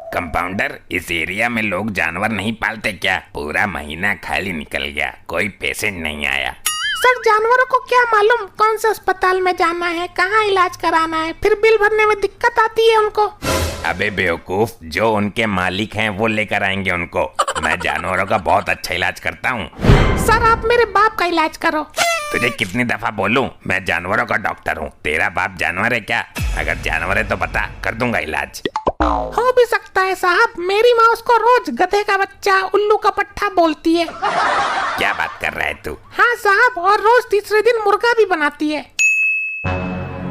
Compounder, इस area में लोग जानवर नहीं पालते क्या? पूरा महीना खाली निकल गया, कोई पेशेंट नहीं आया। सर, जानवरों को क्या मालूम कौन से अस्पताल में जाना है, कहाँ इलाज कराना है, फिर बिल भरने में दिक्कत आती है उनको। अबे बेवकूफ, जो उनके मालिक हैं वो लेकर आएंगे उनको। मैं जानवरों का बहुत अच्छा इलाज करता हूँ। सर, आप मेरे बाप का इलाज करो। तुझे कितनी दफा बोलूं, मैं जानवरों का डॉक्टर हूँ। तेरा बाप जानवर है क्या? अगर जानवर है तो बता, कर दूंगा इलाज। हो भी सकता है साहब, मेरी माँ उसको रोज गधे का बच्चा, उल्लू का पट्टा बोलती है। क्या बात कर रहा है तू? हाँ साहब, और रोज तीसरे दिन मुर्गा भी बनाती है।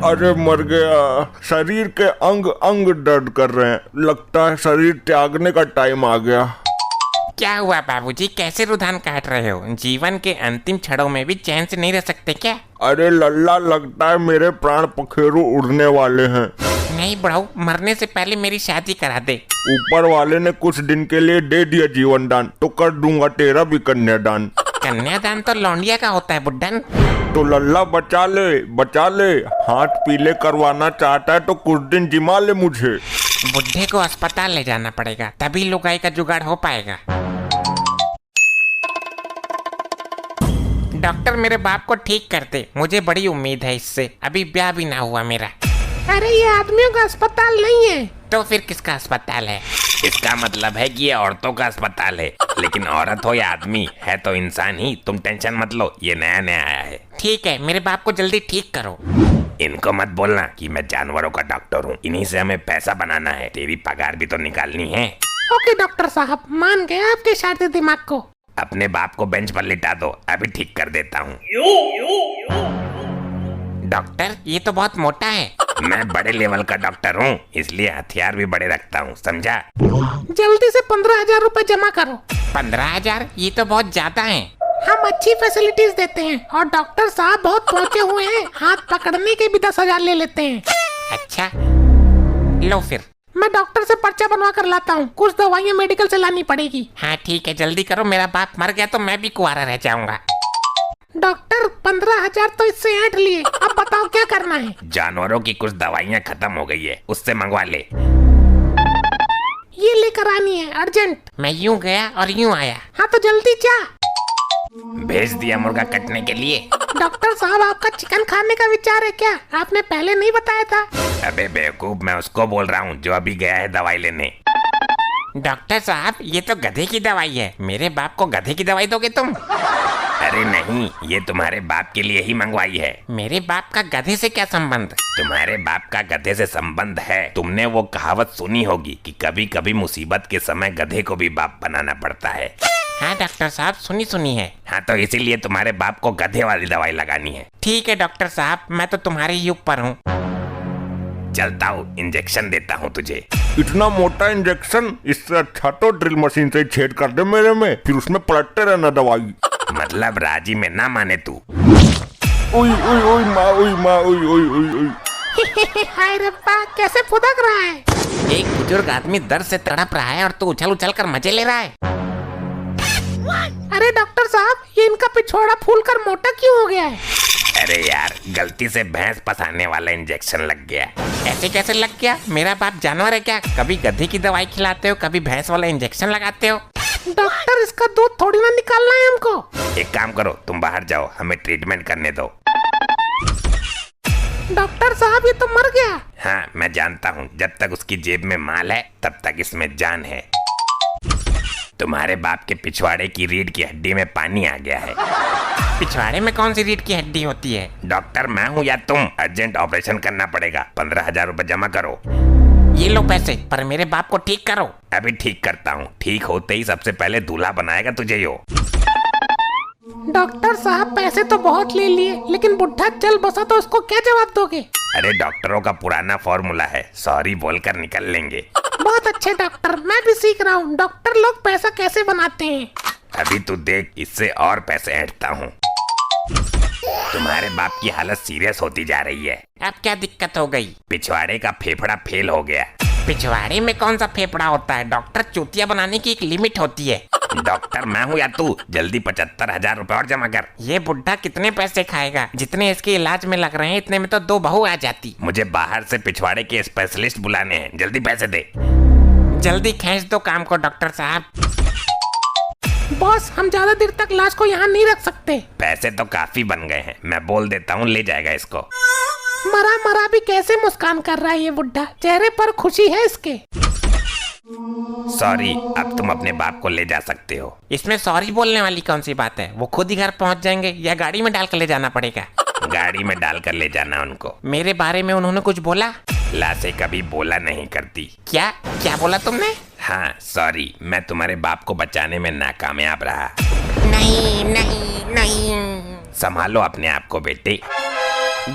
अरे मर गया, शरीर के अंग अंग दर्द कर रहे हैं, लगता है शरीर त्यागने का टाइम आ गया। क्या हुआ बाबूजी, कैसे रुधान काट रहे हो? जीवन के अंतिम क्षणों में भी चैन से नहीं रह सकते क्या? अरे लल्ला, लगता है मेरे प्राण पखेरु उड़ने वाले हैं। नहीं बड़ाऊ, मरने से पहले मेरी शादी करा दे। ऊपर वाले ने कुछ दिन के लिए दे दिया जीवन दान, तो कर दूंगा तेरा भी कन्यादान। कन्यादान तो लौंडिया का होता है बुड्ढन। तो लल्ला बचा ले, हाथ पीले करवाना चाहता है तो कुछ दिन जिमा ले मुझे। बुड्ढे को अस्पताल ले जाना पड़ेगा, तभी लुगाई का जुगाड़ हो पाएगा। डॉक्टर, मेरे बाप को ठीक कर दे, मुझे बड़ी उम्मीद है इससे। अभी ब्याह भी ना हुआ मेरा। अरे ये आदमियों का अस्पताल नहीं है। तो फिर किसका अस्पताल है? इसका मतलब है कि ये औरतों का अस्पताल है, लेकिन औरत हो या आदमी है तो इंसान ही। तुम टेंशन मत लो, ये नया नया आया है। ठीक है, मेरे बाप को जल्दी ठीक करो। इनको मत बोलना कि मैं जानवरों का डॉक्टर हूँ, इन्हीं से हमें पैसा बनाना है। तेरी पगार भी तो निकालनी है। ओके डॉक्टर साहब, मान गए आपके शातिर दिमाग को। अपने बाप को बेंच पर लिटा दो, अभी ठीक कर देता हूँ। डॉक्टर, ये तो बहुत मोटा है। मैं बड़े लेवल का डॉक्टर हूँ, इसलिए हथियार भी बड़े रखता हूँ, समझा? जल्दी से 15,000 रूपए जमा करो। 15,000? ये तो बहुत ज्यादा है। हम अच्छी फैसिलिटीज देते हैं और डॉक्टर साहब बहुत पहुँचे हुए हैं, हाथ पकड़ने के भी 10,000 ले लेते हैं। अच्छा, लो फिर। मैं डॉक्टर से पर्चा बनवा कर लाता हूँ, कुछ दवाइयाँ मेडिकल से लानी पड़ेगी। हाँ ठीक है, जल्दी करो, मेरा बाप मर गया तो मैं भी कुंवारा रह जाऊंगा। डॉक्टर, 15,000 तो इससे ऐंठ लिए, अब बताओ क्या करना है? जानवरों की कुछ दवाइयाँ खत्म हो गई है, उससे मंगवा ले। ये लेकर आनी है अर्जेंट। मैं यूं गया और यूं आया। हाँ तो जल्दी जा। भेज दिया मुर्गा कटने के लिए। डॉक्टर साहब, आपका चिकन खाने का विचार है क्या? आपने पहले नहीं बताया था। अबे बेवकूफ, मैं उसको बोल रहा हूँ जो अभी गया है दवाई लेने। डॉक्टर साहब, ये तो गधे की दवाई है, मेरे बाप को गधे की दवाई दोगे तुम? अरे नहीं, ये तुम्हारे बाप के लिए ही मंगवाई है। मेरे बाप का गधे से क्या संबंध? तुम्हारे बाप का गधे से संबंध है। तुमने वो कहावत सुनी होगी कि कभी कभी मुसीबत के समय गधे को भी बाप बनाना पड़ता है। हाँ डॉक्टर साहब, सुनी है। हाँ, तो इसीलिए तुम्हारे बाप को गधे वाली दवाई लगानी है। ठीक है डॉक्टर साहब, मैं तो तुम्हारे ही ऊपर हूँ। चलता हूँ, इंजेक्शन देता हूँ तुझे। इतना मोटा इंजेक्शन, इससे अच्छा तो ड्रिल मशीन से छेद कर दे मेरे में, फिर उसमें पलटते रहना दवाई। मतलब राजी में ना माने तू? उई उई उई माँ, उई माँ, उई उई उई उई। हाय रब्बा, कैसे फुदक रहा है। एक बुजुर्ग आदमी दर्द से तड़प रहा है और तू उछल उछल कर मजे ले रहा है। अरे डॉक्टर साहब, ये इनका पिछवाड़ा फूलकर मोटा क्यों हो गया है? अरे यार, गलती से भैंस फंसाने वाला इंजेक्शन लग गया। ऐसे कैसे लग गया? मेरा बाप जानवर है क्या? कभी गधे की दवाई खिलाते हो, कभी भैंस वाला इंजेक्शन लगाते हो। डॉक्टर, इसका दूध थोड़ी ना निकालना है हमको। एक काम करो, तुम बाहर जाओ, हमें ट्रीटमेंट करने दो। डॉक्टर साहब, ये तो मर गया। हाँ, मैं जानता हूँ, जब तक उसकी जेब में माल है तब तक इसमें जान है। तुम्हारे बाप के पिछवाड़े की रीढ़ की हड्डी में पानी आ गया है। पिछवाड़े में कौन सी रीढ़ की हड्डी होती है? डॉक्टर मैं हूँ या तुम? अर्जेंट ऑपरेशन करना पड़ेगा, 15,000 रूपए जमा करो। ये लो पैसे, पर मेरे बाप को ठीक करो। अभी ठीक करता हूँ, ठीक होते ही सबसे पहले दूल्हा बनाएगा तुझे यो। डॉक्टर साहब, पैसे तो बहुत ले लिए, लेकिन बुढ़ा चल बसा तो उसको क्या जवाब दोगे? अरे डॉक्टरों का पुराना फॉर्मूला है, सॉरी बोलकर निकल लेंगे। बहुत अच्छे डॉक्टर, मैं भी सीख रहा हूँ डॉक्टर लोग पैसा कैसे बनाते हैं। अभी तू देख, इससे और पैसे ऐंठता हूँ। तुम्हारे बाप की हालत सीरियस होती जा रही है। अब क्या दिक्कत हो गई? पिछवाड़े का फेफड़ा फेल हो गया। पिछवाड़े में कौन सा फेफड़ा होता है? डॉक्टर, चूतिया बनाने की एक लिमिट होती है। डॉक्टर मैं हूँ या तू? जल्दी 75,000 रूपए और जमा कर। ये बुढ़ा कितने पैसे खाएगा? जितने इसके इलाज में लग रहे हैं इतने में तो 2 बहू आ जाती। मुझे बाहर से पिछवाड़े के स्पेशलिस्ट बुलाने हैं, जल्दी पैसे दे। जल्दी खींच दो काम को डॉक्टर साहब। बॉस, हम ज्यादा देर तक लाश को यहाँ नहीं रख सकते। पैसे तो काफी बन गए हैं, मैं बोल देता हूँ ले जाएगा इसको। मरा मरा भी कैसे मुस्कान कर रहा है ये बुड्ढा, चेहरे पर खुशी है इसके। सॉरी, अब तुम अपने बाप को ले जा सकते हो। इसमें सॉरी बोलने वाली कौन सी बात है? वो खुद ही घर पहुंच जाएंगे या गाड़ी में डाल कर ले जाना पड़ेगा? गाड़ी में डालकर ले जाना उनको। मेरे बारे में उन्होंने कुछ बोला? लाशें कभी बोला नहीं करती। क्या क्या बोला तुमने? हाँ सॉरी, मैं तुम्हारे बाप को बचाने में नाकामयाब रहा। नहीं नहीं नहीं। संभालो अपने आप को बेटे।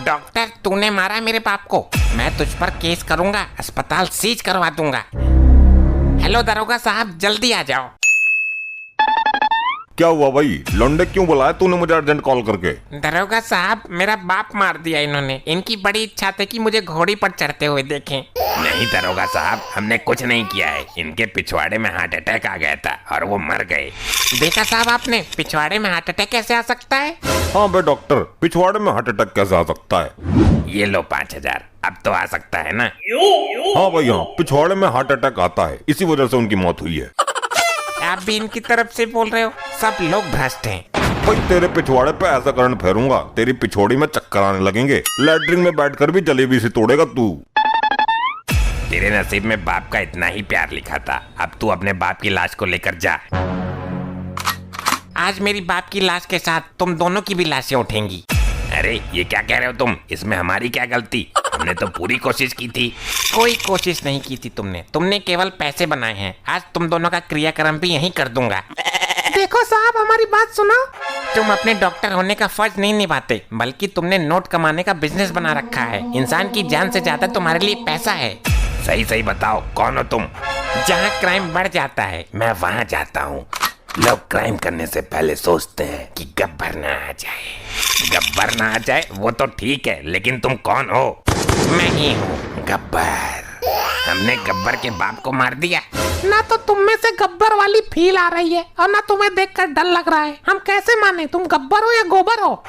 डॉक्टर, तूने मारा मेरे बाप को, मैं तुझ पर केस करूंगा, अस्पताल सीज करवा दूंगा। हेलो दरोगा साहब, जल्दी आ जाओ। क्या हुआ भाई, लौंडे क्यों बुलाया तूने मुझे अर्जेंट कॉल करके? दरोगा साहब, मेरा बाप मार दिया इन्होंने। इनकी बड़ी इच्छा थी कि मुझे घोड़ी पर चढ़ते हुए देखें। नहीं दरोगा साहब, हमने कुछ नहीं किया है। इनके पिछवाड़े में हार्ट अटैक आ गया था और वो मर गए। देखा साहब आपने, पिछवाड़े में हार्ट अटैक कैसे आ सकता है? हाँ बे डॉक्टर, पिछवाड़े में हार्ट अटैक कैसे आ सकता है? ये लो 5000, अब तो आ सकता है ना? हाँ भाई हाँ, पिछवाड़े में हार्ट अटैक आता है, इसी वजह से उनकी मौत हुई है। आप भी इनकी तरफ से बोल रहे हो? सब लोग भ्रष्ट हैं। भाई तेरे पिछवाड़े पे ऐसा करंट फेरूंगा, तेरी पिछोड़ी में चक्कर आने लगेंगे। लैट्रिन में बैठकर भी जलेबी से तोड़ेगा तू। तेरे नसीब में बाप का इतना ही प्यार लिखा था। अब तू अपने बाप की लाश को लेकर जा। आज मेरी बाप की लाश के साथ तुम दोनों की भी लाशें उठेंगी। अरे ये क्या कह रहे हो तुम? इसमें हमारी क्या गलती? हमने तो पूरी कोशिश की थी। कोई कोशिश नहीं की थी तुमने केवल पैसे बनाए हैं। आज तुम दोनों का क्रियाक्रम भी यहीं कर दूंगा। देखो साहब, हमारी बात सुनो। तुम अपने डॉक्टर होने का फर्ज नहीं निभाते, बल्कि तुमने नोट कमाने का बिजनेस बना रखा है। इंसान की जान से ज्यादा तुम्हारे लिए पैसा है। सही सही बताओ, कौन हो तुम? जहाँ क्राइम बढ़ जाता है मैं वहाँ जाता हूँ। लोग क्राइम करने से पहले सोचते हैं कि गब्बर ना आ जाए। गब्बर ना आ जाए वो तो ठीक है, लेकिन तुम कौन हो? मैं ही हूँ गब्बर। हमने गब्बर के बाप को मार दिया। ना तो तुम में से गब्बर वाली फील आ रही है और ना तुम्हें देखकर डर लग रहा है। हम कैसे माने तुम गब्बर हो या गोबर हो?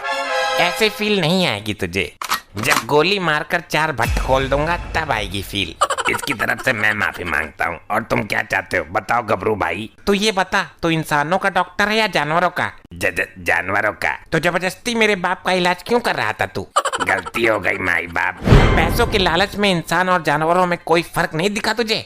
ऐसे फील नहीं आएगी तुझे। जब गोली मारकर 4 भट्ट खोल दूंगा तब आएगी फील। इसकी तरफ से मैं माफी मांगता हूँ। और तुम क्या चाहते हो बताओ गबरू भाई? तू ये बता, तू इंसानों का डॉक्टर है या जानवरों का? जानवरों का। तो जबरदस्ती मेरे बाप का इलाज क्यों कर रहा था तू? गलती हो गई माई बाप। पैसों के लालच में इंसान और जानवरों में कोई फर्क नहीं दिखा तुझे?